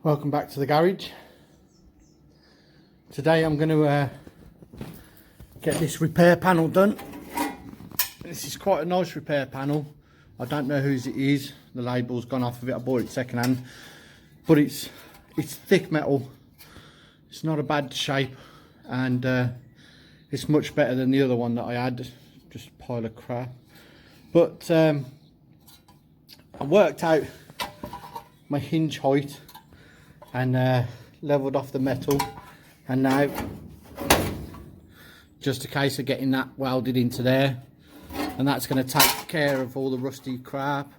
Welcome back to the garage. Today I'm going to get this repair panel done. This is quite a nice repair panel. I don't know whose it is. The label's gone off of it. I bought it second hand, but it's thick metal. It's not a bad shape, and it's much better than the other one that I had. Just a pile of crap. But I worked out my hinge height and leveled off the metal, and now just a case of getting that welded into there, and that's going to take care of all the rusty crap.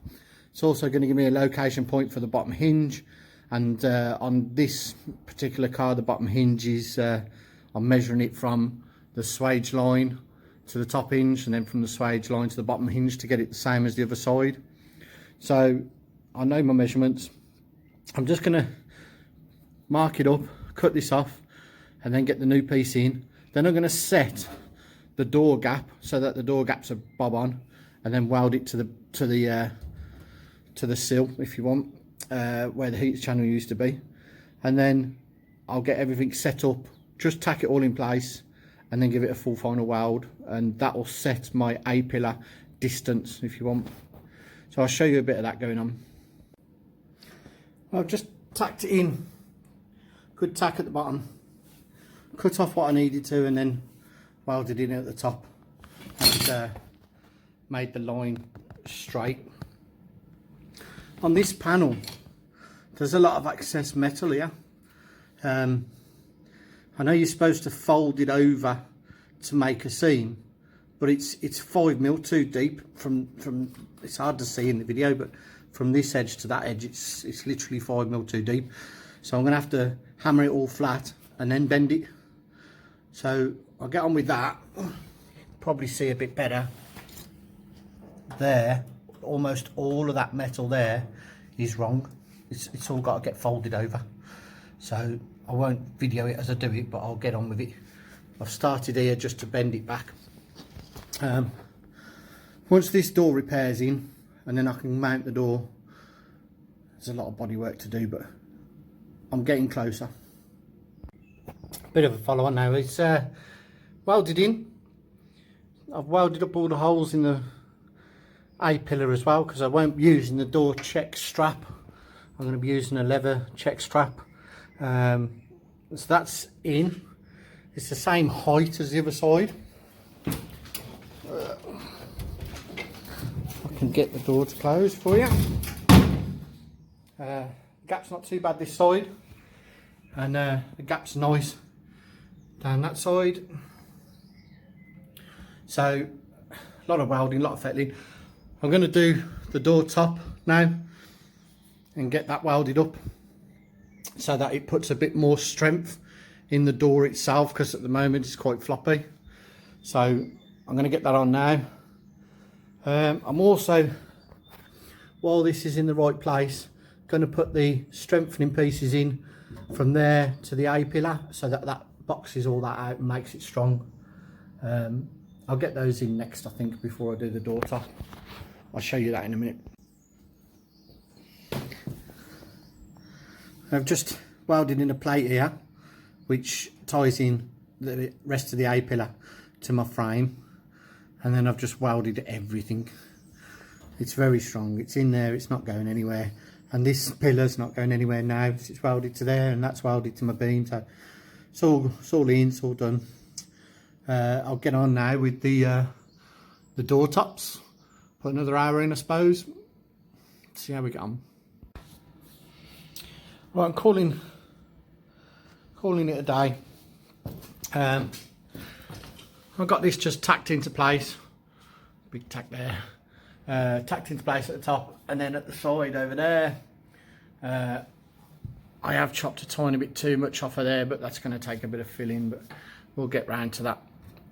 It's also going to give me a location point for the bottom hinge, and on this particular car the bottom hinge is I'm measuring it from the swage line to the top hinge, and then from the swage line to the bottom hinge to get it the same as the other side. So I know my measurements. I'm just going to mark it up, cut this off, and then get the new piece in. Then I'm going to set the door gap so that the door gaps are bob on, and then weld it to the sill, if you want, where the heat channel used to be. And then I'll get everything set up, just tack it all in place, and then give it a full final weld, and that will set my A-pillar distance, if you want. So I'll show you a bit of that going on. I've just tacked it in. Good tack at the bottom, cut off what I needed to, and then welded in at the top, and made the line straight. On this panel there's a lot of excess metal here. I know you're supposed to fold it over to make a seam, but it's 5mm too deep. From it's hard to see in the video, but from this edge to that edge it's literally 5mm too deep. So I'm going to have to hammer it all flat and then bend it. So I'll get on with that. Probably see a bit better. There, almost all of that metal there is wrong. It's all got to get folded over. So I won't video it as I do it, but I'll get on with it. I've started here just to bend it back. Once this door repairs in, and then I can mount the door. There's a lot of body work to do, but I'm getting closer. Bit of a follow on now. It's welded in. I've welded up all the holes in the A-pillar as well, because I won't be using the door check strap. I'm going to be using a leather check strap. So that's in. It's the same height as the other side. I can get the door to close for you. Gap's not too bad this side, and the gap's nice down that side. So a lot of welding, a lot of fettling. I'm going to do the door top now and get that welded up so that it puts a bit more strength in the door itself, because at the moment it's quite floppy. So I'm going to get that on now. I'm also, while this is in the right place, going to put the strengthening pieces in from there to the A-pillar, so that that boxes all that out and makes it strong. I'll get those in next, I think, before I do the door top. I'll show you that in a minute. I've just welded in a plate here which ties in the rest of the A-pillar to my frame, and then I've just welded everything. It's very strong, it's in there, it's not going anywhere. And this pillar's not going anywhere now. It's welded to there, and that's welded to my beam. So it's all in, it's all done. I'll get on now with the door tops. Put another hour in, I suppose. See how we get on. Right, I'm calling it a day. I've got this just tacked into place. Big tack there. Tacked into place at the top, and then at the side over there I have chopped a tiny bit too much off of there, but that's going to take a bit of filling, but we'll get round to that.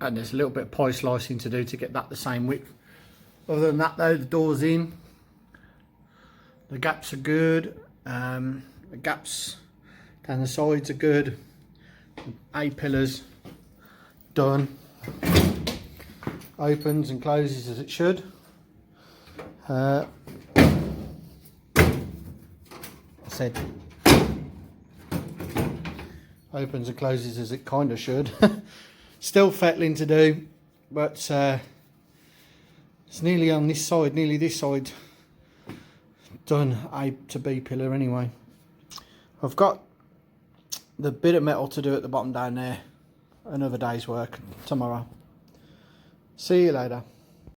And there's a little bit of pie slicing to do to get that the same width. Other than that though, the door's in, the gaps are good, the gaps down the sides are good, A-pillars done, opens and closes as it should. I said opens and closes as it kind of should. Still fettling to do, but it's nearly on this side, nearly this side done A to B pillar anyway. I've got the bit of metal to do at the bottom down there. Another day's work tomorrow. See you later.